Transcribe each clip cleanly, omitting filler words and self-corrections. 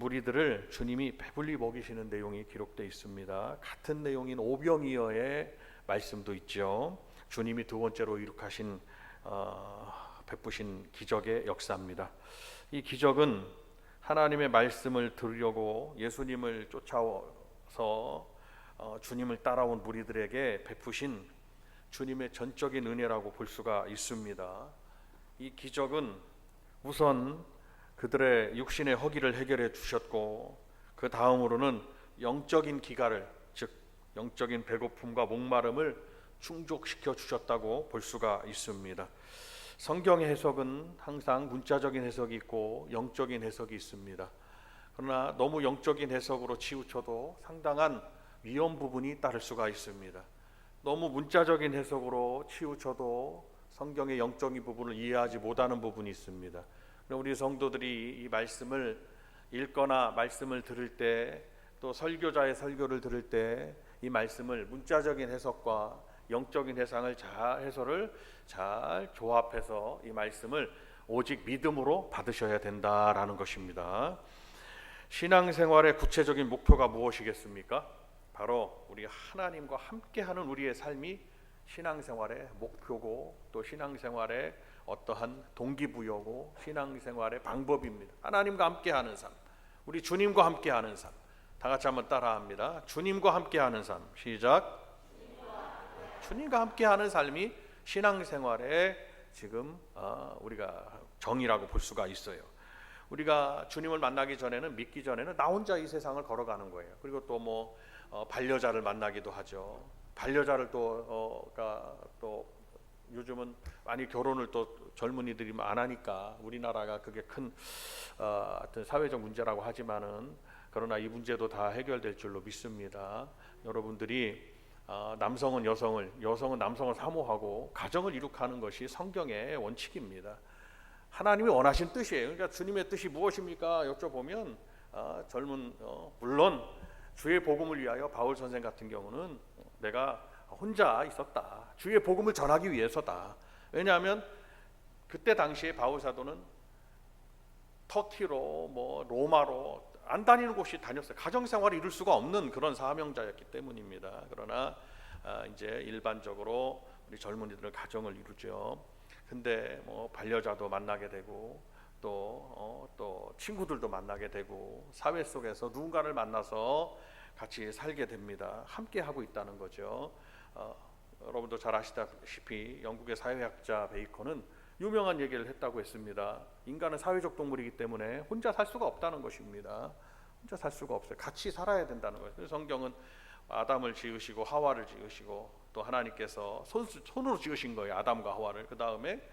무리들을 주님이 배불리 먹이시는 내용이 기록되어 있습니다. 같은 내용인 오병이어의 말씀도 있죠. 주님이 두 번째로 이룩하신 베푸신 기적의 역사입니다. 이 기적은 하나님의 말씀을 들으려고 예수님을 쫓아서 주님을 따라온 무리들에게 베푸신 주님의 전적인 은혜라고 볼 수가 있습니다. 이 기적은 우선 그들의 육신의 허기를 해결해 주셨고, 그 다음으로는 영적인 기갈을, 즉 영적인 배고픔과 목마름을 충족시켜 주셨다고 볼 수가 있습니다. 성경의 해석은 항상 문자적인 해석이 있고 영적인 해석이 있습니다. 그러나 너무 영적인 해석으로 치우쳐도 상당한 위험 부분이 따를 수가 있습니다. 너무 문자적인 해석으로 치우쳐도 성경의 영적인 부분을 이해하지 못하는 부분이 있습니다. 우리 성도들이 이 말씀을 읽거나 말씀을 들을 때, 또 설교자의 설교를 들을 때 이 말씀을 문자적인 해석과 영적인 해설을 잘 조합해서 이 말씀을 오직 믿음으로 받으셔야 된다라는 것입니다. 신앙생활의 구체적인 목표가 무엇이겠습니까? 바로 우리 하나님과 함께하는 우리의 삶이 신앙생활의 목표고, 또 신앙생활의 어떠한 동기부여고, 신앙생활의 방법입니다. 하나님과 함께하는 삶, 우리 주님과 함께하는 삶. 다 같이 한번 따라합니다. 주님과 함께하는 삶. 시작. 주님과 함께하는 삶이 신앙생활의 지금 우리가 정의라고 볼 수가 있어요. 우리가 주님을 만나기 전에는, 믿기 전에는 나 혼자 이 세상을 걸어가는 거예요. 그리고 또 반려자를 만나기도 하죠. 반려자를 또 요즘은 많이 결혼을 또 젊은이들이 안 하니까 우리나라가 그게 큰 어떤 사회적 문제라고 하지만은, 그러나 이 문제도 다 해결될 줄로 믿습니다. 여러분들이 남성은 여성은 남성을 사모하고 가정을 이룩하는 것이 성경의 원칙입니다. 하나님이 원하신 뜻이에요. 그러니까 주님의 뜻이 무엇입니까? 여쭤보면 물론 주의 복음을 위하여 바울 선생 같은 경우는 내가 혼자 있었다. 주의 복음을 전하기 위해서다. 왜냐하면 그때 당시에 바울 사도는 터키로 로마로 안 다니는 곳이 다녔어요. 가정생활을 이룰 수가 없는 그런 사명자였기 때문입니다. 그러나 이제 일반적으로 우리 젊은이들은 가정을 이루죠. 근데 반려자도 만나게 되고 또 친구들도 만나게 되고 사회 속에서 누군가를 만나서 같이 살게 됩니다. 함께 하고 있다는 거죠. 여러분도 잘 아시다시피 영국의 사회학자 베이컨은 유명한 얘기를 했다고 했습니다. 인간은 사회적 동물이기 때문에 혼자 살 수가 없다는 것입니다. 혼자 살 수가 없어요. 같이 살아야 된다는 거예요. 그래서 성경은 아담을 지으시고 하와를 지으시고, 또 하나님께서 손으로 지으신 거예요. 아담과 하와를. 그 다음에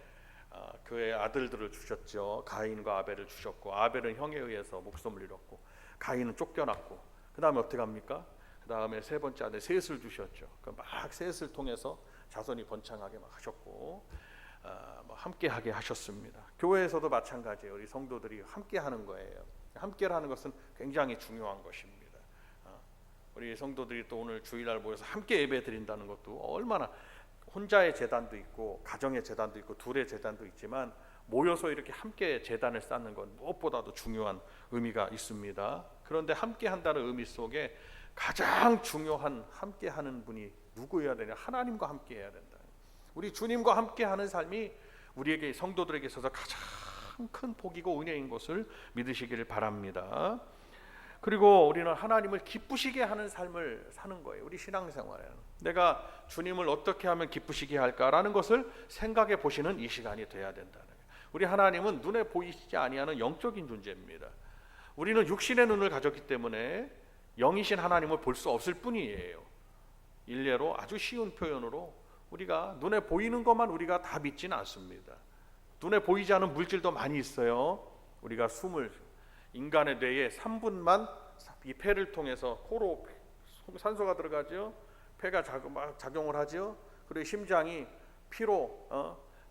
그의 아들들을 주셨죠. 가인과 아벨을 주셨고, 아벨은 형에 의해서 목숨을 잃었고, 가인은 쫓겨났고, 그 다음에 어떻게 합니까? 그 다음에 세 번째 아들 셋을 주셨죠. 막 셋을 통해서 자손이 번창하게 막 하셨고, 함께하게 하셨습니다. 교회에서도 마찬가지예요. 우리 성도들이 함께하는 거예요. 함께라는 것은 굉장히 중요한 것입니다. 우리 성도들이 또 오늘 주일날 모여서 함께 예배 드린다는 것도 얼마나, 혼자의 제단도 있고 가정의 제단도 있고 둘의 제단도 있지만 모여서 이렇게 함께 제단을 쌓는 건 무엇보다도 중요한 의미가 있습니다. 그런데 함께한다는 의미 속에 가장 중요한 함께하는 분이 누구여야 되냐? 하나님과 함께해야 된다. 우리 주님과 함께하는 삶이 우리에게, 성도들에게 있어서 가장 큰 복이고 은혜인 것을 믿으시기를 바랍니다. 그리고 우리는 하나님을 기쁘시게 하는 삶을 사는 거예요. 우리 신앙생활에는 내가 주님을 어떻게 하면 기쁘시게 할까라는 것을 생각해 보시는 이 시간이 돼야 된다는 거예요. 우리 하나님은 눈에 보이시지 아니하는 영적인 존재입니다. 우리는 육신의 눈을 가졌기 때문에 영이신 하나님을 볼 수 없을 뿐이에요. 일례로 아주 쉬운 표현으로, 우리가 눈에 보이는 것만 우리가 다 믿지는 않습니다. 눈에 보이지 않은 물질도 많이 있어요. 우리가 숨을, 인간의 뇌에 3분만 이 폐를 통해서 코로 산소가 들어가죠. 폐가 작용을 하죠. 그리고 심장이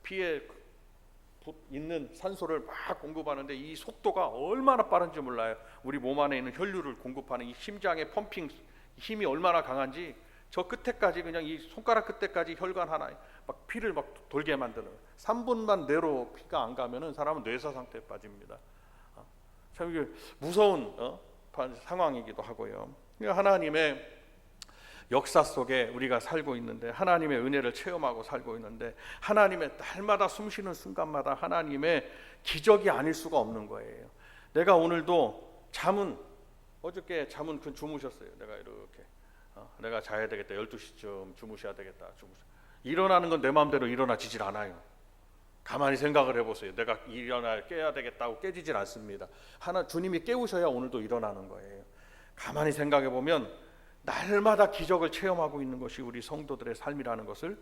피에 있는 산소를 막 공급하는데 이 속도가 얼마나 빠른지 몰라요. 우리 몸 안에 있는 혈류를 공급하는 이 심장의 펌핑 힘이 얼마나 강한지, 저 끝에까지, 그냥 이 손가락 끝에까지 혈관 하나에 막 피를 막 돌게 만드는, 3분만 내로 피가 안 가면은 사람은 뇌사 상태에 빠집니다. 참 이게 무서운 상황이기도 하고요. 하나님의 역사 속에 우리가 살고 있는데, 하나님의 은혜를 체험하고 살고 있는데, 하나님의 날마다 숨쉬는 순간마다 하나님의 기적이 아닐 수가 없는 거예요. 내가 오늘도 어저께 잠은 주무셨어요. 내가 이렇게 내가 자야 되겠다, 12시쯤 주무셔야 되겠다, 일어나는 건 내 마음대로 일어나지질 않아요. 가만히 생각을 해보세요. 내가 깨야 되겠다고 깨지질 않습니다. 주님이 깨우셔야 오늘도 일어나는 거예요. 가만히 생각해 보면 날마다 기적을 체험하고 있는 것이 우리 성도들의 삶이라는 것을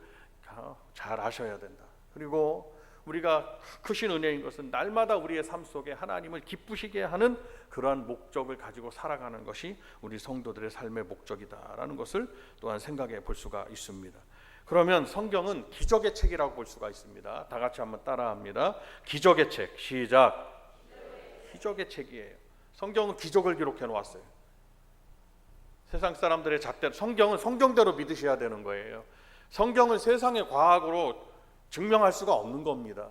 잘 아셔야 된다. 그리고 우리가 크신 은혜인 것은 날마다 우리의 삶 속에 하나님을 기쁘시게 하는 그러한 목적을 가지고 살아가는 것이 우리 성도들의 삶의 목적이다라는 것을 또한 생각해 볼 수가 있습니다. 그러면 성경은 기적의 책이라고 볼 수가 있습니다. 다 같이 한번 따라합니다. 기적의 책. 시작. 기적의 책이에요. 성경은 기적을 기록해 놓았어요. 세상 사람들의 잣대로, 성경은 성경대로 믿으셔야 되는 거예요. 성경을 세상의 과학으로 증명할 수가 없는 겁니다.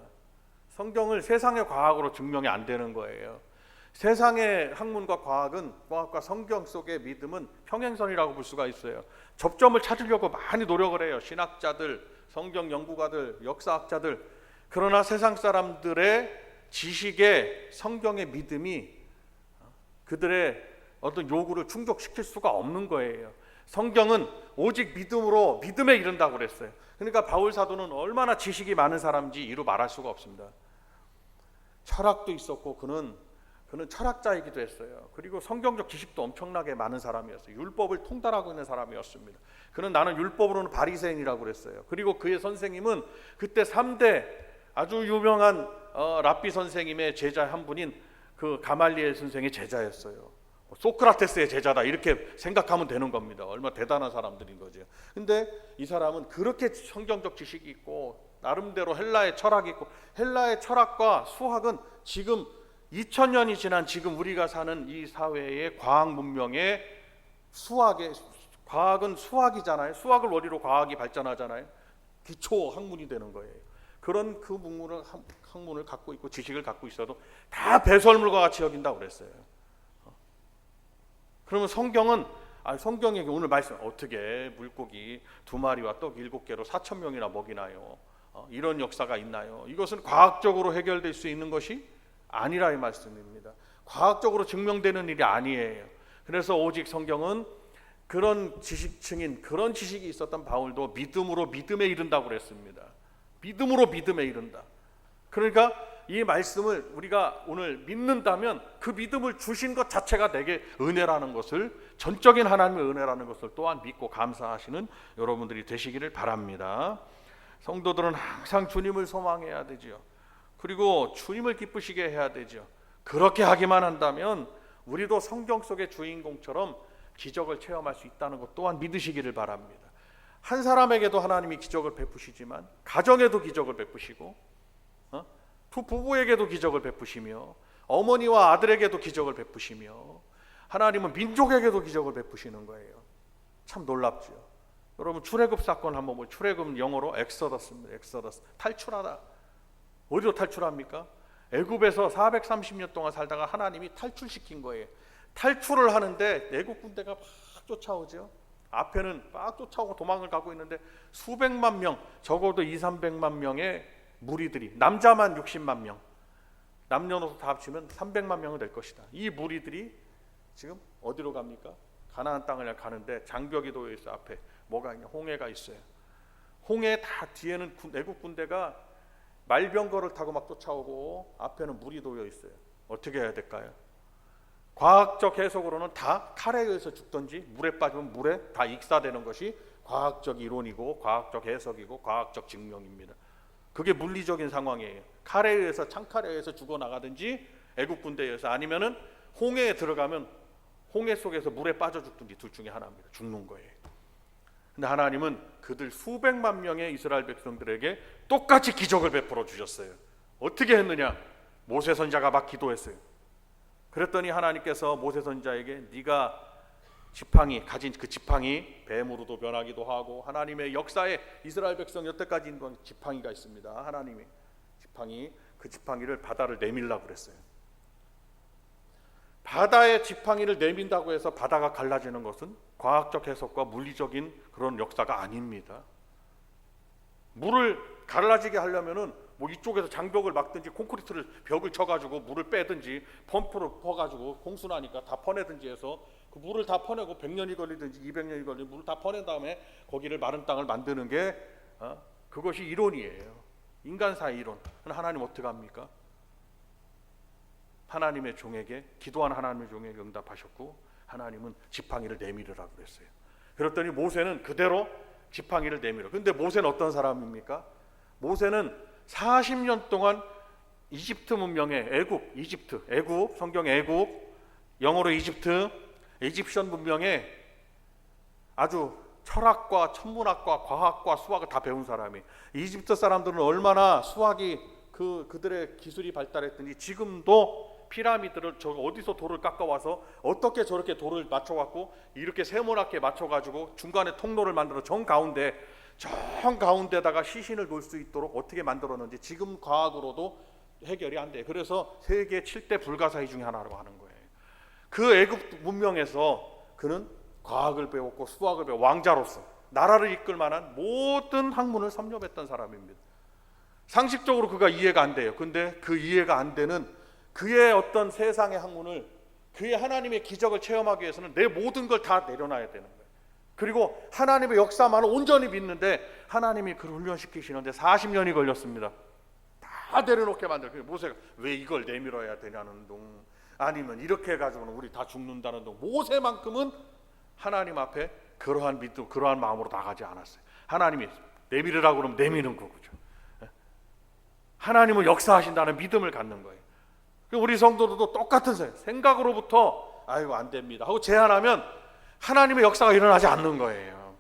성경을 세상의 과학으로 증명이 안 되는 거예요. 세상의 학문과 과학과 성경 속의 믿음은 평행선이라고 볼 수가 있어요. 접점을 찾으려고 많이 노력을 해요. 신학자들, 성경 연구가들, 역사학자들. 그러나 세상 사람들의 지식에 성경의 믿음이 그들의 어떤 요구를 충족시킬 수가 없는 거예요. 성경은 오직 믿음에 이른다고 그랬어요. 그러니까 바울 사도는 얼마나 지식이 많은 사람인지 이루 말할 수가 없습니다. 철학도 있었고 그는 철학자이기도 했어요. 그리고 성경적 지식도 엄청나게 많은 사람이었어요. 율법을 통달하고 있는 사람이었습니다. 그는 나는 율법으로는 바리새인이라고 그랬어요. 그리고 그의 선생님은 그때 3대 아주 유명한 랍비 선생님의 제자 한 분인 그 가말리엘 선생의 제자였어요. 소크라테스의 제자다 이렇게 생각하면 되는 겁니다. 얼마나 대단한 사람들인 거죠. 근데 이 사람은 그렇게 성경적 지식이 있고 나름대로 헬라의 철학이 있고, 헬라의 철학과 수학은 지금 2000년이 지난 지금 우리가 사는 이 사회의 과학 문명의 과학은 수학이잖아요. 수학을 원리로 과학이 발전하잖아요. 기초 학문이 되는 거예요. 그런 그 학문을 갖고 있고 지식을 갖고 있어도 다 배설물과 같이 여긴다고 그랬어요. 그러면 성경에 오늘 말씀 어떻게 물고기 2마리와 떡 7개로 4,000명이나 먹이나요? 이런 역사가 있나요? 이것은 과학적으로 해결될 수 있는 것이 아니라 이 말씀입니다. 과학적으로 증명되는 일이 아니에요. 그래서 오직 성경은 그런 지식층인 그런 지식이 있었던 바울도 믿음으로 믿음에 이른다고 그랬습니다. 믿음으로 믿음에 이른다. 그러니까 이 말씀을 우리가 오늘 믿는다면 그 믿음을 주신 것 자체가 내게 은혜라는 것을, 전적인 하나님의 은혜라는 것을 또한 믿고 감사하시는 여러분들이 되시기를 바랍니다. 성도들은 항상 주님을 소망해야 되죠. 그리고 주님을 기쁘시게 해야 되죠. 그렇게 하기만 한다면 우리도 성경 속의 주인공처럼 기적을 체험할 수 있다는 것 또한 믿으시기를 바랍니다. 한 사람에게도 하나님이 기적을 베푸시지만 가정에도 기적을 베푸시고, 두 부부에게도 기적을 베푸시며, 어머니와 아들에게도 기적을 베푸시며, 하나님은 민족에게도 기적을 베푸시는 거예요. 참 놀랍죠. 여러분 출애굽 사건 한번 보면, 출애굽 영어로 엑서더스입니다. 엑서더스, 탈출하다. 어디로 탈출합니까? 애굽에서 430년 동안 살다가 하나님이 탈출시킨 거예요. 탈출을 하는데 애굽 군대가 막 쫓아오죠. 앞에는 막 쫓아오고 도망을 가고 있는데 수백만 명, 적어도 200~300만 명의 무리들이, 남자만 60만 명, 남녀노소 다 합치면 300만 명은 될 것이다. 이 무리들이 지금 어디로 갑니까? 가나안 땅을 가는데 장벽이 놓여 있어. 앞에 뭐가 있냐? 홍해가 있어요. 홍해 다 뒤에는 애국 군대가 말병거를 타고 막 쫓아오고 앞에는 물이 놓여 있어요. 어떻게 해야 될까요? 과학적 해석으로는 다 칼에 의해서 죽든지 물에 빠지면 물에 다 익사되는 것이 과학적 이론이고 과학적 해석이고 과학적 증명입니다. 그게 물리적인 상황이에요. 칼에 의해서, 창칼에 의해서 죽어나가든지 애국 군대에 의해서, 아니면은 홍해에 들어가면 홍해 속에서 물에 빠져 죽든지 둘 중에 하나입니다. 죽는 거예요. 근데 하나님은 그들 수백만 명의 이스라엘 백성들에게 똑같이 기적을 베풀어 주셨어요. 어떻게 했느냐? 모세 선지자가 막 기도했어요. 그랬더니 하나님께서 모세 선지자에게 네가 가진 그 지팡이 뱀으로도 변하기도 하고, 하나님의 역사에 이스라엘 백성 여태까지 있는 지팡이가 있습니다. 하나님의 지팡이, 그 지팡이를 바다를 내밀라고 그랬어요. 바다의 지팡이를 내민다고 해서 바다가 갈라지는 것은 과학적 해석과 물리적인 그런 역사가 아닙니다. 물을 갈라지게 하려면은 뭐 이쪽에서 장벽을 막든지 콘크리트를 벽을 쳐가지고 물을 빼든지 펌프를 퍼가지고 홍수나니까 다 퍼내든지 해서 그 물을 다 퍼내고 100년이 걸리든지 200년이 걸리든지 물을 다 퍼낸 다음에 거기를 마른 땅을 만드는 게 그것이 이론이에요. 인간사의 이론. 하나님 어떻게 합니까? 하나님의 종에게, 기도한 하나님의 종에게 응답하셨고 하나님은 지팡이를 내밀으라고 그랬어요. 그랬더니 모세는 그대로 지팡이를 내밀어. 근데 모세는 어떤 사람입니까? 모세는 40년 동안 이집트 문명의 애굽, 성경 애굽, 영어로 이집트, 이집션 문명의 아주 철학과 천문학과 과학과 수학을 다 배운 사람이. 이집트 사람들은 얼마나 수학이 그들의 기술이 발달했더니 지금도 피라미드를 저 어디서 돌을 깎아와서 어떻게 저렇게 돌을 맞춰갖고 이렇게 세모나게 맞춰가지고 중간에 통로를 만들어 정 가운데다가 시신을 놓을 수 있도록 어떻게 만들었는지 지금 과학으로도 해결이 안 돼요. 그래서 세계 7대 불가사의 중에 하나라고 하는 거예요. 그 애굽 문명에서 그는 과학을 배웠고 수학을 배웠고 왕자로서 나라를 이끌 만한 모든 학문을 섭렵했던 사람입니다. 상식적으로 그가 이해가 안 돼요. 근데 그 이해가 안 되는 그의 어떤 세상의 학문을, 그의 하나님의 기적을 체험하기 위해서는 내 모든 걸 다 내려놔야 되는 거예요. 그리고 하나님의 역사만을 온전히 믿는데 하나님이 그를 훈련시키시는데 40년이 걸렸습니다. 다 내려놓게 만들어요. 모세가 왜 이걸 내밀어야 되냐는 둥, 아니면 이렇게 해가지고는 우리 다 죽는다는 둥. 모세만큼은 하나님 앞에 그러한 믿음, 그러한 마음으로 나가지 않았어요. 하나님이 내밀으라고 그러면 내미는 거죠. 하나님은 역사하신다는 믿음을 갖는 거예요. 우리 성도들도 똑같은 생각으로부터 아이고 안 됩니다 하고 제안하면 하나님의 역사가 일어나지 않는 거예요.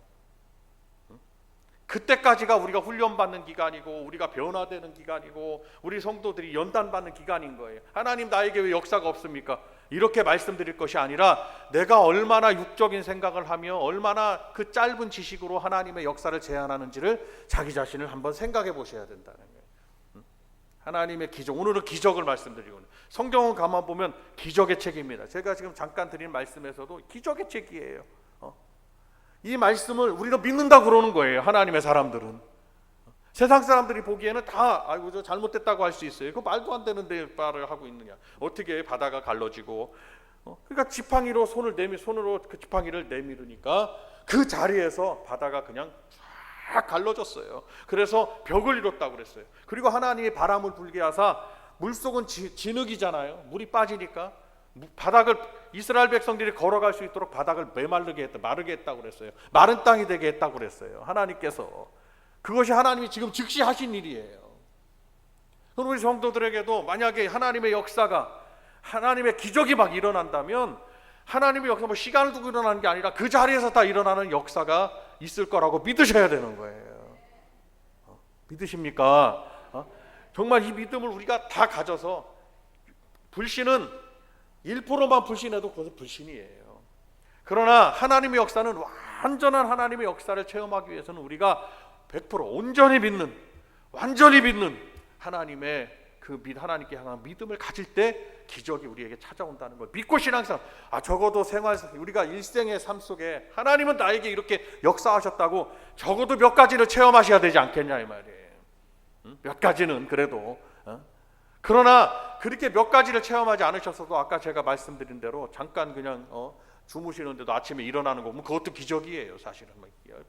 그때까지가 우리가 훈련받는 기간이고 우리가 변화되는 기간이고 우리 성도들이 연단받는 기간인 거예요. 하나님 나에게 왜 역사가 없습니까? 이렇게 말씀드릴 것이 아니라 내가 얼마나 육적인 생각을 하며 얼마나 그 짧은 지식으로 하나님의 역사를 제안하는지를 자기 자신을 한번 생각해 보셔야 된다는 거예요. 하나님의 기적, 오늘은 기적을 말씀드리고 성경은 가만 보면 기적의 책입니다. 제가 지금 잠깐 드린 말씀에서도 기적의 책이에요. 이 말씀을 우리가 믿는다고 그러는 거예요. 하나님의 사람들은. 세상 사람들이 보기에는 다 아이고 저 잘못됐다고 할 수 있어요. 그 말도 안 되는 말을 하고 있느냐. 어떻게 바다가 갈라지고 그러니까 지팡이로 손으로 그 지팡이를 내밀으니까 그 자리에서 바다가 그냥 다 갈라졌어요. 그래서 벽을 이뤘다고 그랬어요. 그리고 하나님이 바람을 불게 하사 물속은 진흙이잖아요. 물이 빠지니까 바닥을 이스라엘 백성들이 걸어갈 수 있도록 바닥을 마르게 했다고 그랬어요. 마른 땅이 되게 했다고 그랬어요. 하나님께서. 그것이 하나님이 지금 즉시 하신 일이에요. 그럼 우리 성도들에게도 만약에 하나님의 역사가, 하나님의 기적이 막 일어난다면 하나님의 역사, 시간을 두고 일어나는 게 아니라 그 자리에서 다 일어나는 역사가 있을 거라고 믿으셔야 되는 거예요. 믿으십니까? 정말 이 믿음을 우리가 다 가져서, 불신은 1%만 불신해도 그것은 불신이에요. 그러나 하나님의 역사는, 완전한 하나님의 역사를 체험하기 위해서는 우리가 100% 온전히 믿는, 완전히 믿는 하나님의 하나님께 향한 믿음을 가질 때 기적이 우리에게 찾아온다는 걸 믿고 신앙생활, 적어도 우리가 일생의 삶 속에 하나님은 나에게 이렇게 역사하셨다고 적어도 몇 가지를 체험하셔야 되지 않겠냐 이 말이에요. 몇 가지는 그래도. 그러나 그렇게 몇 가지를 체험하지 않으셨어도 아까 제가 말씀드린 대로 잠깐 그냥 주무시는데도 아침에 일어나는 거 보면 그것도 기적이에요. 사실은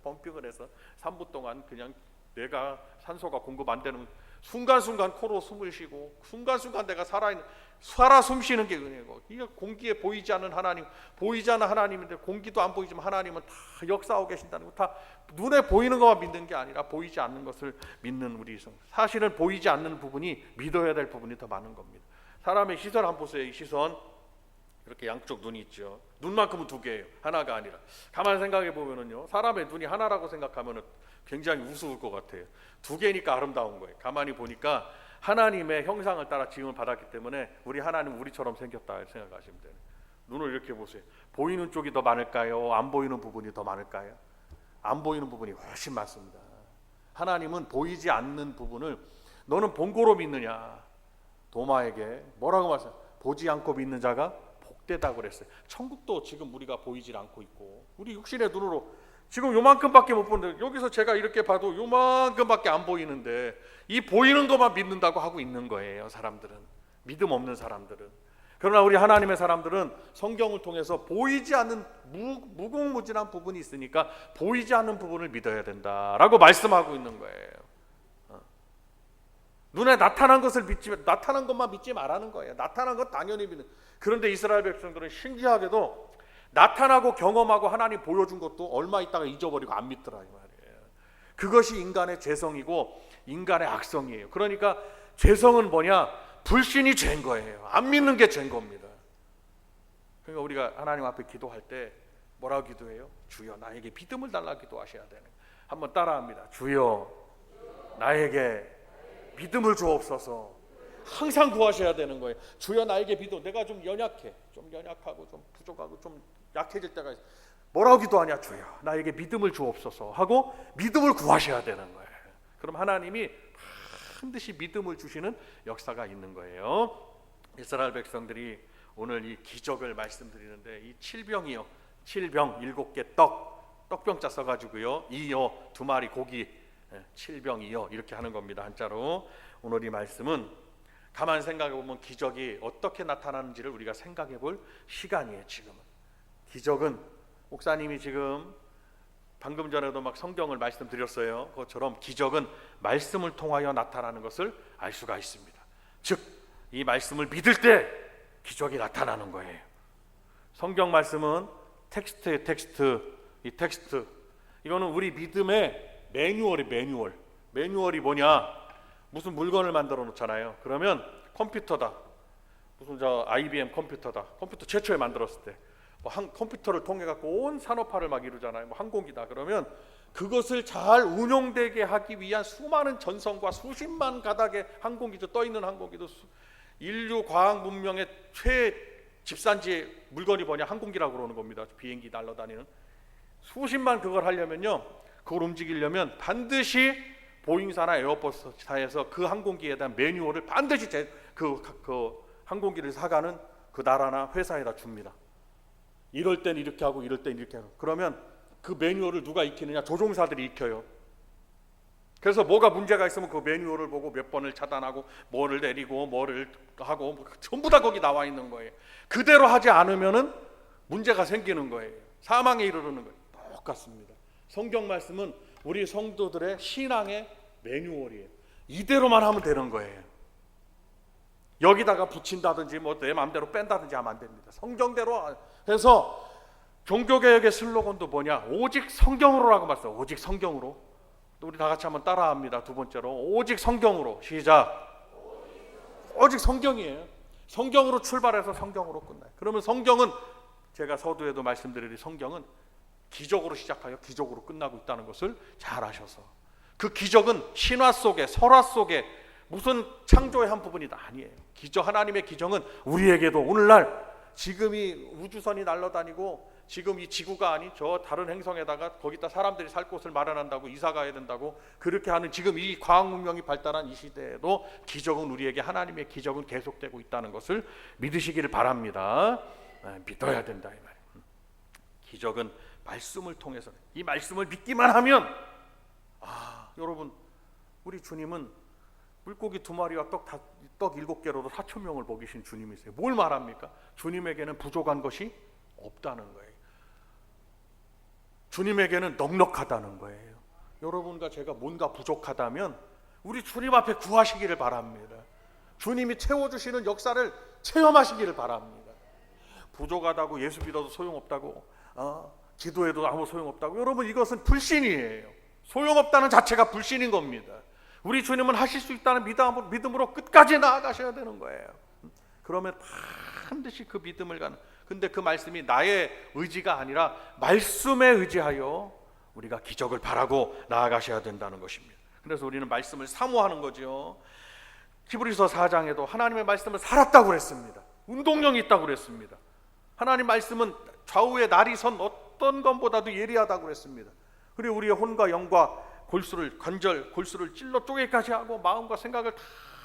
펌핑을 해서 3분 동안 그냥 내가 산소가 공급 안 되는, 순간순간 코로 숨을 쉬고 순간순간 내가 살아 숨쉬는 게 은혜고, 이게 공기에 보이지 않는 하나님, 보이지 않는 하나님인데 공기도 안 보이지만 하나님은 다 역사하고 계신다는 거, 다 눈에 보이는 것만 믿는 게 아니라 보이지 않는 것을 믿는 우리 성. 사실은 보이지 않는 부분이 믿어야 될 부분이 더 많은 겁니다. 사람의 시선 한번 보세요. 이 시선, 이렇게 양쪽 눈이 있죠. 눈만큼은 두 개예요. 하나가 아니라. 가만 생각해 보면은요, 사람의 눈이 하나라고 생각하면은 굉장히 우스울 것 같아요. 두 개니까 아름다운 거예요. 가만히 보니까 하나님의 형상을 따라 지음을 받았기 때문에 우리 하나님 우리처럼 생겼다 생각하시면 돼요. 눈을 이렇게 보세요. 보이는 쪽이 더 많을까요? 안 보이는 부분이 더 많을까요? 안 보이는 부분이 훨씬 많습니다. 하나님은 보이지 않는 부분을 너는 본고로 믿느냐? 도마에게 뭐라고 말씀하세요? 보지 않고 믿는 자가 못되다고 그랬어요. 천국도 지금 우리가 보이질 않고 있고 우리 육신의 눈으로 지금 요만큼밖에 못 보는데 여기서 제가 이렇게 봐도 요만큼밖에 안 보이는데 이 보이는 것만 믿는다고 하고 있는 거예요. 사람들은, 믿음 없는 사람들은. 그러나 우리 하나님의 사람들은 성경을 통해서 보이지 않는 무궁무진한 부분이 있으니까 보이지 않는 부분을 믿어야 된다라고 말씀하고 있는 거예요. 눈에 나타난 것을 나타난 것만 믿지 말라는 거예요. 나타난 것 당연히 믿는. 그런데 이스라엘 백성들은 신기하게도 나타나고 경험하고 하나님 보여준 것도 얼마 있다가 잊어버리고 안 믿더라 이 말이에요. 그것이 인간의 죄성이고 인간의 악성이에요. 그러니까 죄성은 뭐냐? 불신이 죄인 거예요. 안 믿는 게 죄인 겁니다. 그러니까 우리가 하나님 앞에 기도할 때 뭐라고 기도해요? 주여 나에게 믿음을 달라 기도하셔야 되는 거예요. 한번 따라합니다. 주여 나에게 믿음을 주옵소서. 항상 구하셔야 되는 거예요. 주여 나에게 믿음. 내가 좀 연약해, 좀 연약하고 좀 부족하고 좀 약해질 때가 있어. 뭐라고 기도하냐? 주여 나에게 믿음을 주옵소서 하고 믿음을 구하셔야 되는 거예요. 그럼 하나님이 반드시 믿음을 주시는 역사가 있는 거예요. 이스라엘 백성들이 오늘 이 기적을 말씀드리는데 이 7병이요, 7병 7개 떡병자 써가지고요, 이요 2마리 고기 7병이요 이렇게 하는 겁니다. 한자로. 오늘 이 말씀은 가만 생각해 보면 기적이 어떻게 나타나는지를 우리가 생각해 볼 시간이에요. 지금은 기적은 목사님이 지금 방금 전에도 막 성경을 말씀드렸어요. 그것처럼 기적은 말씀을 통하여 나타나는 것을 알 수가 있습니다. 즉 이 말씀을 믿을 때 기적이 나타나는 거예요. 성경 말씀은 이 텍스트 이거는 우리 믿음의 매뉴얼이 뭐냐? 무슨 물건을 만들어 놓잖아요. 그러면 컴퓨터다, 무슨 저 IBM 컴퓨터 최초에 만들었을 때 컴퓨터를 통해 갖고 온 산업화를 막 이루잖아요. 항공기다 그러면 그것을 잘 운용되게 하기 위한 수많은 전선과 수십만 가닥의 항공기도 떠 있는 항공기도 인류 과학 문명의 집산지 물건이 뭐냐? 항공기라고 그러는 겁니다. 비행기 날아다니는 수십만 그걸 하려면요, 그걸 움직이려면 반드시 보잉사나 에어버스사에서 그 항공기에 대한 매뉴얼을 반드시 그 항공기를 사가는 그 나라나 회사에다 줍니다. 이럴 땐 이렇게 하고 이럴 땐 이렇게 하고. 그러면 그 매뉴얼을 누가 익히느냐? 조종사들이 익혀요. 그래서 뭐가 문제가 있으면 그 매뉴얼을 보고 몇 번을 차단하고 뭐를 내리고 뭐를 하고 전부 다 거기 나와 있는 거예요. 그대로 하지 않으면은 문제가 생기는 거예요. 사망에 이르르는 거예요. 똑같습니다. 성경 말씀은 우리 성도들의 신앙의 매뉴얼이에요. 이대로만 하면 되는 거예요. 여기다가 붙인다든지 뭐 내 마음대로 뺀다든지 하면 안 됩니다. 성경대로 해서 종교개혁의 슬로건도 뭐냐? 오직 성경으로라고 말했어요. 오직 성경으로. 우리 다 같이 한번 따라합니다. 두 번째로 오직 성경으로. 시작. 오직 성경이에요. 성경으로 출발해서 성경으로 끝나요. 그러면 성경은 제가 서두에도 말씀드린 성경은 기적으로 시작하여 기적으로 끝나고 있다는 것을 잘 아셔서 그 기적은 신화 속에 설화 속에 무슨 창조의 한 부분이 아니에요. 하나님의 기적은 우리에게도 오늘날 지금 이 우주선이 날아다니고 지금 이 지구가 아닌 저 다른 행성에다가 거기다 사람들이 살 곳을 마련한다고 이사 가야 된다고 그렇게 하는 지금 이 과학 문명이 발달한 이 시대에도 기적은 우리에게 하나님의 기적은 계속되고 있다는 것을 믿으시기를 바랍니다. 믿어야 된다 이 말이에요. 기적은 말씀을 통해서 이 말씀을 믿기만 하면 여러분 우리 주님은 물고기 2마리와 떡 7개로도 4,000명을 먹이신 주님이세요. 뭘 말합니까? 주님에게는 부족한 것이 없다는 거예요. 주님에게는 넉넉하다는 거예요. 여러분과 제가 뭔가 부족하다면 우리 주님 앞에 구하시기를 바랍니다. 주님이 채워주시는 역사를 체험하시기를 바랍니다. 부족하다고 예수 믿어도 소용없다고 기도해도 아무 소용없다고, 여러분 이것은 불신이에요. 소용없다는 자체가 불신인 겁니다. 우리 주님은 하실 수 있다는 믿음으로 끝까지 나아가셔야 되는 거예요. 그러면 반드시 그 믿음을 가는. 근데 그 말씀이 나의 의지가 아니라 말씀에 의지하여 우리가 기적을 바라고 나아가셔야 된다는 것입니다. 그래서 우리는 말씀을 사모하는 거죠. 히브리서 4장에도 하나님의 말씀을 살았다고 그랬습니다. 운동력이 있다고 그랬습니다. 하나님 말씀은 좌우에 날이 선 어떤 것보다도 예리하다고 그랬습니다. 그리고 우리의 혼과 영과 골수를 찔러 쪼개기까지 하고 마음과 생각을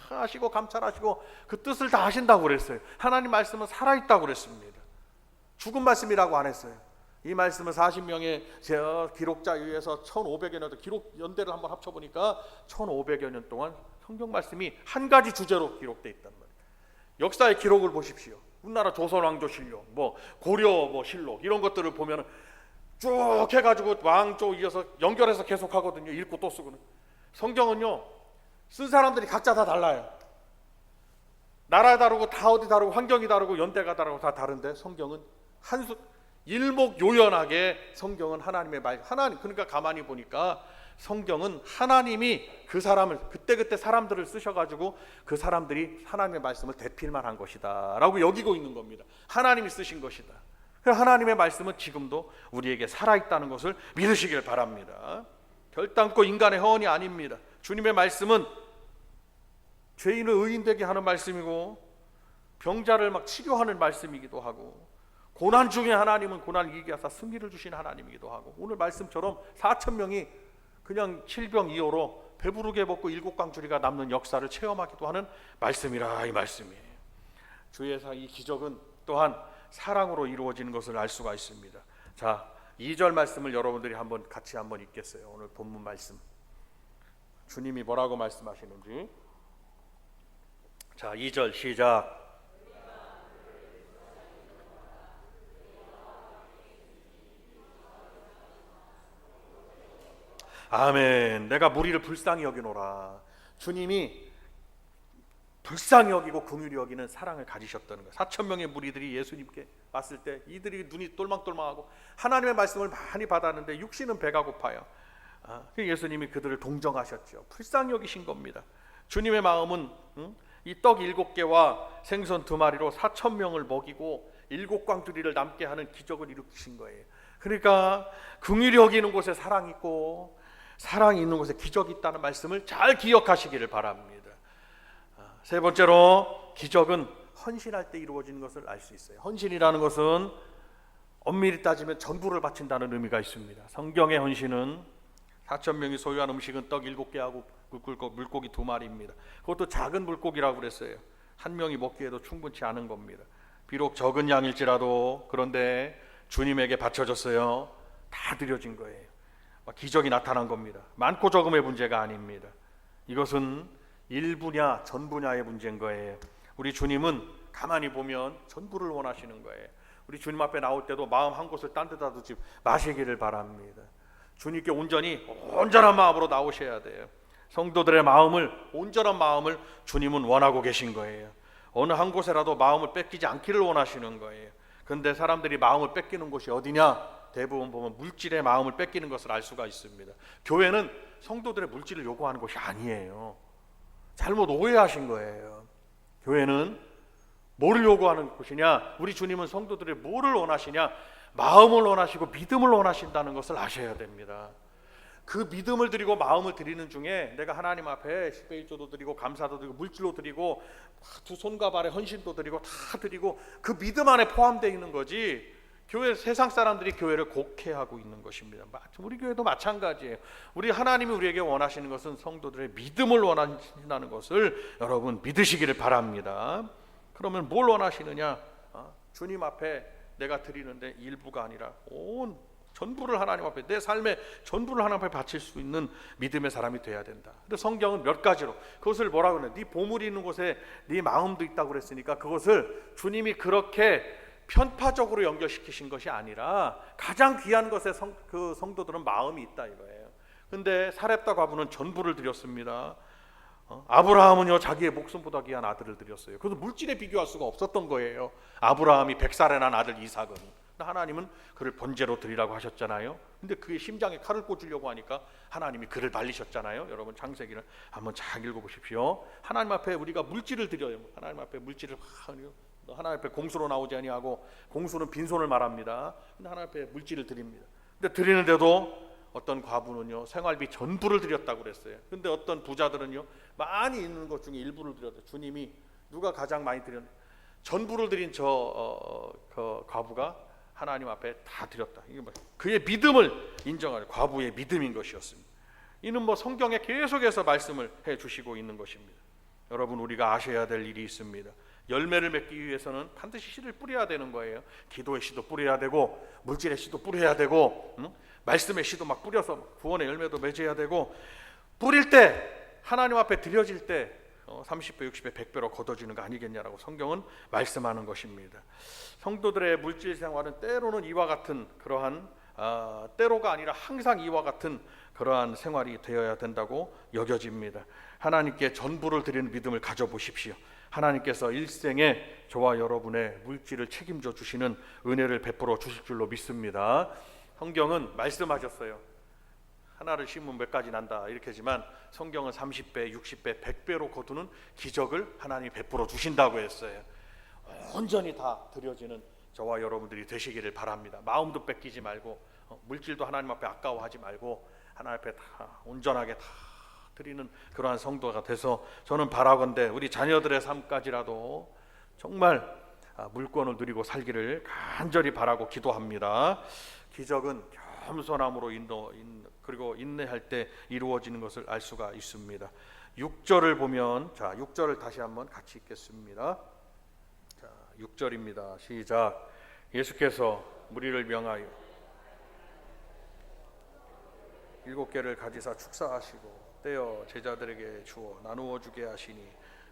다 하시고 감찰하시고 그 뜻을 다 하신다고 그랬어요. 하나님 말씀은 살아있다고 그랬습니다. 죽은 말씀이라고 안 했어요. 이 말씀은 40명의 기록자에 의해서 1500여 년 기록 연대를 한번 합쳐보니까 1500여 년 동안 성경 말씀이 한 가지 주제로 기록되어 있단 말이에요. 역사의 기록을 보십시오. 우리나라 조선왕조실록, 고려 실록 이런 것들을 보면 쭉 해가지고 왕조 이어서 연결해서 계속 하거든요. 읽고 또 쓰고는. 성경은요, 쓴 사람들이 각자 다 달라요. 나라 다르고 다 어디 다르고 환경이 다르고 연대가 다르고 다 다른데 성경은 일목요연하게 성경은 하나님의 말, 그러니까 가만히 보니까 성경은 하나님이 그 사람을 그때 사람들을 쓰셔가지고 그 사람들이 하나님의 말씀을 대필만 한 것이다 라고 여기고 있는 겁니다. 하나님이 쓰신 것이다. 하나님의 말씀은 지금도 우리에게 살아있다는 것을 믿으시길 바랍니다. 결단코 인간의 허언이 아닙니다. 주님의 말씀은 죄인을 의인되게 하는 말씀이고 병자를 막 치료하는 말씀이기도 하고 고난 중에 하나님은 고난을 이기게 하사 승리를 주신 하나님이기도 하고 오늘 말씀처럼 4,000명이 그냥 7병2호로 배부르게 먹고 7광주리가 남는 역사를 체험하기도 하는 말씀이라 이 말씀이에요. 주의 이 기적은 또한 사랑으로 이루어지는 것을 알 수가 있습니다. 자, 2절 말씀을 여러분들이 같이 한번 읽겠어요. 오늘 본문 말씀 주님이 뭐라고 말씀하시는지. 자, 2절 시작. 아멘. 내가 무리를 불쌍히 여기노라. 주님이 불쌍히 여기고 긍휼히 여기는 사랑을 가지셨다는 거예요. 4,000명의 무리들이 예수님께 왔을 때 이들이 눈이 똘망똘망하고 하나님의 말씀을 많이 받았는데 육신은 배가 고파요. 예수님이 그들을 동정하셨죠. 불쌍히 여기신 겁니다. 주님의 마음은 이 떡 7개와 생선 2마리로 4,000명을 먹이고 7광주리를 남게 하는 기적을 일으키신 거예요. 그러니까 긍휼히 여기는 곳에 사랑이 있고 사랑이 있는 곳에 기적이 있다는 말씀을 잘 기억하시기를 바랍니다. 세 번째로 기적은 헌신할 때 이루어지는 것을 알 수 있어요. 헌신이라는 것은 엄밀히 따지면 전부를 바친다는 의미가 있습니다. 성경의 헌신은 4,000명이 소유한 음식은 떡 7개하고 물고기 2마리입니다. 그것도 작은 물고기라고 그랬어요. 한 명이 먹기에도 충분치 않은 겁니다. 비록 적은 양일지라도 그런데 주님에게 바쳐졌어요. 다 드려진 거예요. 기적이 나타난 겁니다. 많고 적음의 문제가 아닙니다. 이것은 일부냐 전부냐의 문제인 거예요. 우리 주님은 가만히 보면 전부를 원하시는 거예요. 우리 주님 앞에 나올 때도 마음 한 곳을 딴 데다 두지 마시기를 바랍니다. 주님께 온전한 마음으로 나오셔야 돼요. 성도들의 온전한 마음을 주님은 원하고 계신 거예요. 어느 한 곳에라도 마음을 뺏기지 않기를 원하시는 거예요. 그런데 사람들이 마음을 뺏기는 곳이 어디냐? 대부분 보면 물질의 마음을 뺏기는 것을 알 수가 있습니다. 교회는 성도들의 물질을 요구하는 곳이 아니에요. 잘못 오해하신 거예요. 교회는 뭐를 요구하는 곳이냐? 우리 주님은 성도들의 뭐를 원하시냐? 마음을 원하시고 믿음을 원하신다는 것을 아셔야 됩니다. 그 믿음을 드리고 마음을 드리는 중에 내가 하나님 앞에 10배 1조도 드리고 감사도 드리고 물질로 드리고 두 손과 발에 헌신도 드리고 다 드리고 그 믿음 안에 포함되어 있는 거지, 교회 세상 사람들이 교회를 곡해하고 있는 것입니다. 우리 교회도 마찬가지예요. 우리 하나님이 우리에게 원하시는 것은 성도들의 믿음을 원하신다는 것을 여러분 믿으시기를 바랍니다. 그러면 뭘 원하시느냐? 주님 앞에 내가 드리는데 일부가 아니라 온 전부를 하나님 앞에, 내 삶의 전부를 하나님 앞에 바칠 수 있는 믿음의 사람이 돼야 된다. 근데 성경은 몇 가지로 그것을 뭐라고 그러냐? 네 보물이 있는 곳에 네 마음도 있다고 그랬으니까 그것을 주님이 그렇게 편파적으로 연결시키신 것이 아니라 가장 귀한 것에 그 성도들은 마음이 있다 이거예요. 근데 사렙다 과부는 전부를 드렸습니다. 아브라함은요 자기의 목숨보다 귀한 아들을 드렸어요. 그래서 물질에 비교할 수가 없었던 거예요. 아브라함이 100살에 난 아들 이삭은. 하나님은 그를 번제로 드리라고 하셨잖아요. 근데 그의 심장에 칼을 꽂으려고 하니까 하나님이 그를 말리셨잖아요. 여러분 창세기를 한번 잘 읽어보십시오. 하나님 앞에 우리가 물질을 드려요. 하나님 앞에 물질을 하나님 앞에 공수로 나오지 아니하고, 공수는 빈손을 말합니다. 근데 하나님 앞에 물질을 드립니다. 근데 드리는데도 어떤 과부는요 생활비 전부를 드렸다고 그랬어요. 근데 어떤 부자들은요 많이 있는 것 중에 일부를 드렸대요. 주님이 누가 가장 많이 드렸냐? 전부를 드린 그 과부가 하나님 앞에 다 드렸다. 이게 그의 믿음을 인정하는 과부의 믿음인 것이었습니다. 이는 성경에 계속해서 말씀을 해주시고 있는 것입니다. 여러분, 우리가 아셔야 될 일이 있습니다. 열매를 맺기 위해서는 반드시 씨를 뿌려야 되는 거예요. 기도의 씨도 뿌려야 되고, 물질의 씨도 뿌려야 되고, 말씀의 씨도 막 뿌려서 구원의 열매도 맺어야 되고, 뿌릴 때 하나님 앞에 드려질 때 30배, 60배, 100배로 걷어지는 거 아니겠냐라고 성경은 말씀하는 것입니다. 성도들의 물질 생활은 때로는 이와 같은 그러한 때로가 아니라 항상 이와 같은 그러한 생활이 되어야 된다고 여겨집니다. 하나님께 전부를 드리는 믿음을 가져보십시오. 하나님께서 일생에 저와 여러분의 물질을 책임져 주시는 은혜를 베풀어 주실 줄로 믿습니다. 성경은 말씀하셨어요. 하나를 심으면 몇 가지 난다 이렇게 하지만 성경은 30배, 60배, 100배로 거두는 기적을 하나님이 베풀어 주신다고 했어요. 온전히 다 드려지는 저와 여러분들이 되시기를 바랍니다. 마음도 뺏기지 말고, 물질도 하나님 앞에 아까워하지 말고 하나님 앞에 다 온전하게 다 드리는 그러한 성도가 돼서 저는 바라건대 우리 자녀들의 삶까지라도 정말 물권을 누리고 살기를 간절히 바라고 기도합니다. 기적은 겸손함으로 그리고 인내할 때 이루어지는 것을 알 수가 있습니다. 6절을 보면, 6절을 다시 한번 같이 읽겠습니다. 6절입니다. 시작. 예수께서 무리를 명하여 7개를 가지사 축사하시고 떼어 제자들에게 주어 나누어 주게 하시니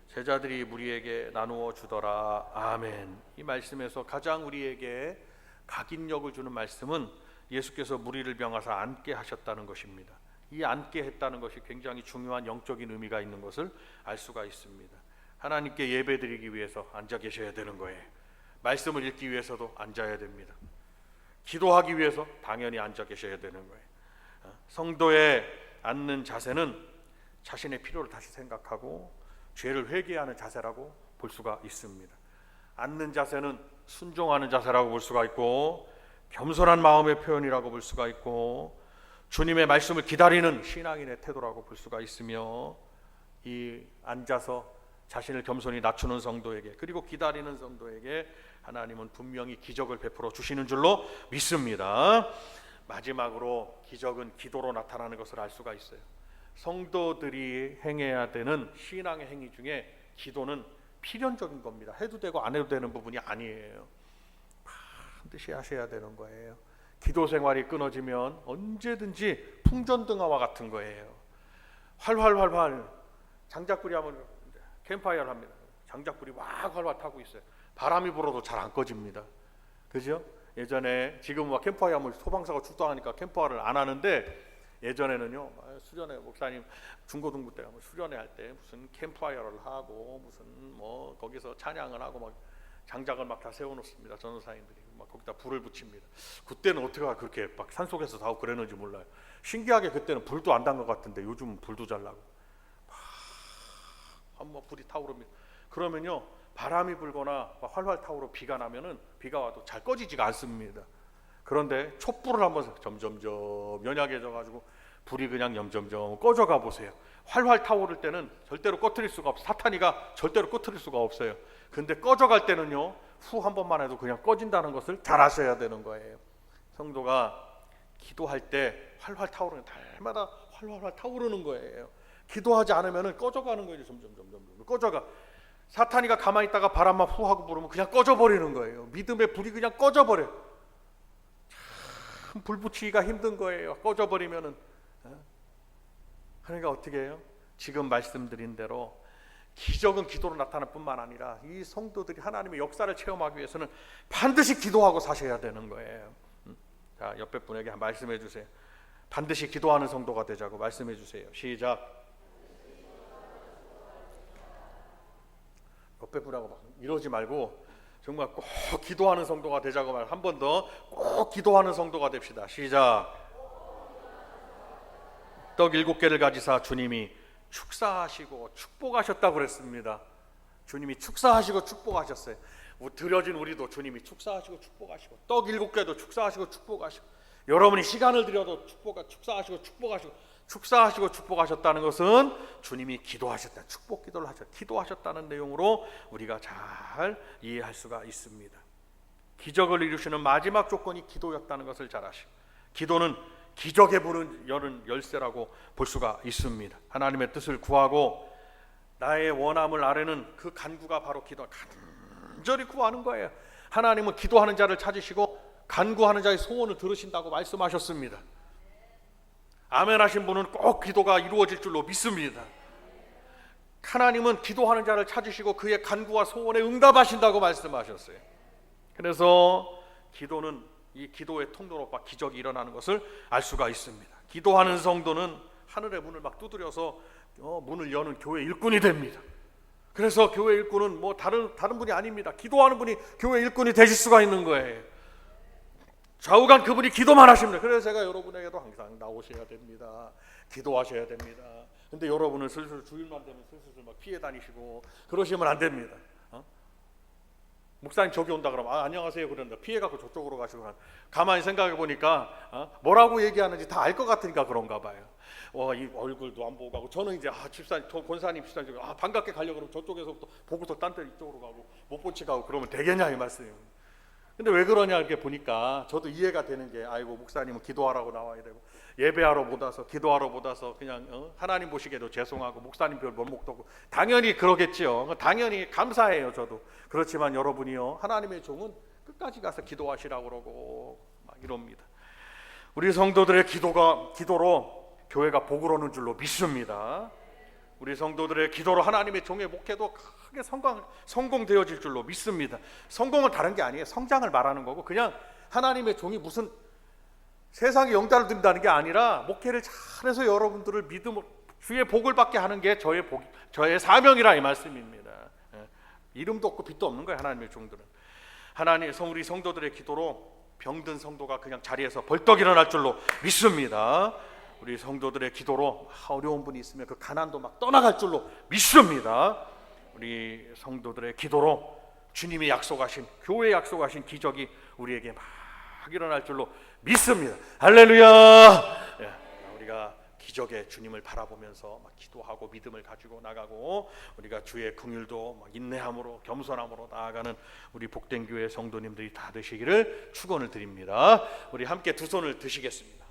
제자들이 무리에게 나누어 주더라. 아멘. 이 말씀에서 가장 우리에게 각인력을 주는 말씀은 예수께서 무리를 명하사 앉게 하셨다는 것입니다. 이 앉게 했다는 것이 굉장히 중요한 영적인 의미가 있는 것을 알 수가 있습니다. 하나님께 예배드리기 위해서 앉아 계셔야 되는 거예요. 말씀을 읽기 위해서도 앉아야 됩니다. 기도하기 위해서 당연히 앉아 계셔야 되는 거예요. 성도의 앉는 자세는 자신의 필요를 다시 생각하고 죄를 회개하는 자세라고 볼 수가 있습니다. 앉는 자세는 순종하는 자세라고 볼 수가 있고, 겸손한 마음의 표현이라고 볼 수가 있고, 주님의 말씀을 기다리는 신앙인의 태도라고 볼 수가 있으며, 이 앉아서 자신을 겸손히 낮추는 성도에게, 그리고 기다리는 성도에게 하나님은 분명히 기적을 베풀어 주시는 줄로 믿습니다. 마지막으로 기적은 기도로 나타나는 것을 알 수가 있어요. 성도들이 행해야 되는 신앙의 행위 중에 기도는 필연적인 겁니다. 해도 되고 안 해도 되는 부분이 아니에요. 반드시 하셔야 되는 거예요. 기도 생활이 끊어지면 언제든지 풍전등화와 같은 거예요. 활활 장작불이 하면 캠프파이어를 합니다. 장작불이 막 활활 타고 있어요. 바람이 불어도 잘 안 꺼집니다. 그죠? 예전에 지금 막 캠프파이어 하면 소방사가 출동하니까 캠프파이어를 안 하는데, 예전에는요 수련회 목사님 중고등부 때 수련회 할 때 무슨 캠프파이어를 하고 무슨 뭐 거기서 찬양을 하고 막 장작을 막 다 세워놓습니다. 전도사님들이 막 거기다 불을 붙입니다. 그때는 어떻게 그렇게 막 산속에서 다 하고 그랬는지 몰라요. 신기하게 그때는 불도 안 단 것 같은데 요즘은 불도 잘 나고 한번 불이 타오릅니다. 그러면요 바람이 불거나 활활 타오르 비가 나면은 비가 와도 잘 꺼지지가 않습니다. 그런데 촛불을 한번 점점점 연약해져 가지고 불이 그냥 점점점 꺼져가 보세요. 활활 타오를 때는 절대로 꺼트릴 수가 없어요. 사탄이가 절대로 꺼트릴 수가 없어요. 근데 꺼져갈 때는요 후 한 번만 해도 그냥 꺼진다는 것을 잘 아셔야 되는 거예요. 성도가 기도할 때 활활 타오르는, 날마다 활활 타오르는 거예요. 기도하지 않으면 꺼져가는 거예요. 점점 꺼져가. 사탄이가 가만히 있다가 바람만 후 하고 부르면 그냥 꺼져버리는 거예요. 믿음의 불이 그냥 꺼져버려요. 참 불 붙이기가 힘든 거예요. 꺼져버리면은. 그러니까 어떻게 해요? 지금 말씀드린 대로 기적은 기도로 나타날 뿐만 아니라 이 성도들이 하나님의 역사를 체험하기 위해서는 반드시 기도하고 사셔야 되는 거예요. 자, 옆에 분에게 말씀해 주세요. 반드시 기도하는 성도가 되자고 말씀해 주세요. 시작. 옆에 분하고 막 이러지 말고 정말 꼭 기도하는 성도가 되자고 말. 한 번 더 꼭 기도하는 성도가 됩시다. 시작. 떡 7개를 가지사 주님이 축사하시고 축복하셨다고 그랬습니다. 주님이 축사하시고 축복하셨어요. 드려진 우리도 주님이 축사하시고 축복하시고, 떡 7개도 축사하시고 축복하시고, 여러분이 시간을 들여도 축사하시고 축복하셨다는 것은 주님이 기도하셨다, 축복 기도를 기도하셨다는 내용으로 우리가 잘 이해할 수가 있습니다. 기적을 이루시는 마지막 조건이 기도였다는 것을 잘 아시고, 기도는 기적의 문을 여는 열쇠라고 볼 수가 있습니다. 하나님의 뜻을 구하고 나의 원함을 아뢰는 그 간구가 바로 기도. 간절히 구하는 거예요. 하나님은 기도하는 자를 찾으시고 간구하는 자의 소원을 들으신다고 말씀하셨습니다. 아멘 하신 분은 꼭 기도가 이루어질 줄로 믿습니다. 하나님은 기도하는 자를 찾으시고 그의 간구와 소원에 응답하신다고 말씀하셨어요. 그래서 기도는 이 기도의 통로로 막 기적이 일어나는 것을 알 수가 있습니다. 기도하는 성도는 하늘의 문을 막 두드려서 문을 여는 교회 일꾼이 됩니다. 그래서 교회 일꾼은 뭐 다른 분이 아닙니다. 기도하는 분이 교회 일꾼이 되실 수가 있는 거예요. 좌우간 그분이 기도만 하십니다. 그래서 제가 여러분에게도 항상 나오셔야 됩니다. 기도하셔야 됩니다. 근데 여러분은 슬슬 주일만 되면 슬슬 막 피해 다니시고 그러시면 안 됩니다. 목사님 저기 온다 그러면 안녕하세요 그런다 피해갖고 저쪽으로 가시고 가만히 생각해 보니까 뭐라고 얘기하는지 다 알 것 같으니까 그런가 봐요. 이 얼굴도 안 보고 가고 저는 이제 집사님 권사님 집사님 반갑게 가려고 그러면 저쪽에서부터 보고서 딴 데 이쪽으로 가고 못 본 척 하고 그러면 되겠냐 이 말씀입니다. 근데 왜 그러냐 이렇게 보니까 저도 이해가 되는 게 아이고 목사님은 기도하라고 나와야 되고 예배하러 못 와서 기도하러 못 와서 그냥 하나님 보시기에도 죄송하고 목사님 별 면목도 없고 당연히 그러겠지요. 당연히 감사해요 저도. 그렇지만 여러분이요 하나님의 종은 끝까지 가서 기도하시라고 그러고 막 이럽니다. 우리 성도들의 기도로 교회가 복을 얻는 줄로 믿습니다. 우리 성도들의 기도로 하나님의 종의 목회도 크게 성공되어질 줄로 믿습니다. 성공은 다른 게 아니에요. 성장을 말하는 거고 그냥 하나님의 종이 무슨 세상에 영달을 드린다는 게 아니라 목회를 잘해서 여러분들을 주의 복을 받게 하는 게 저의 사명이라 이 말씀입니다. 이름도 없고 빛도 없는 거예요. 하나님의 종들은. 우리 성도들의 기도로 병든 성도가 그냥 자리에서 벌떡 일어날 줄로 믿습니다. 우리 성도들의 기도로 어려운 분이 있으면 그 가난도 막 떠나갈 줄로 믿습니다. 우리 성도들의 기도로 주님이 약속하신 교회에 약속하신 기적이 우리에게 막 일어날 줄로 믿습니다. 할렐루야. 우리가 기적의 주님을 바라보면서 막 기도하고 믿음을 가지고 나가고 우리가 주의 긍휼도 막 인내함으로 겸손함으로 나아가는 우리 복된 교회 성도님들이 다 되시기를 축원을 드립니다. 우리 함께 두 손을 드시겠습니다.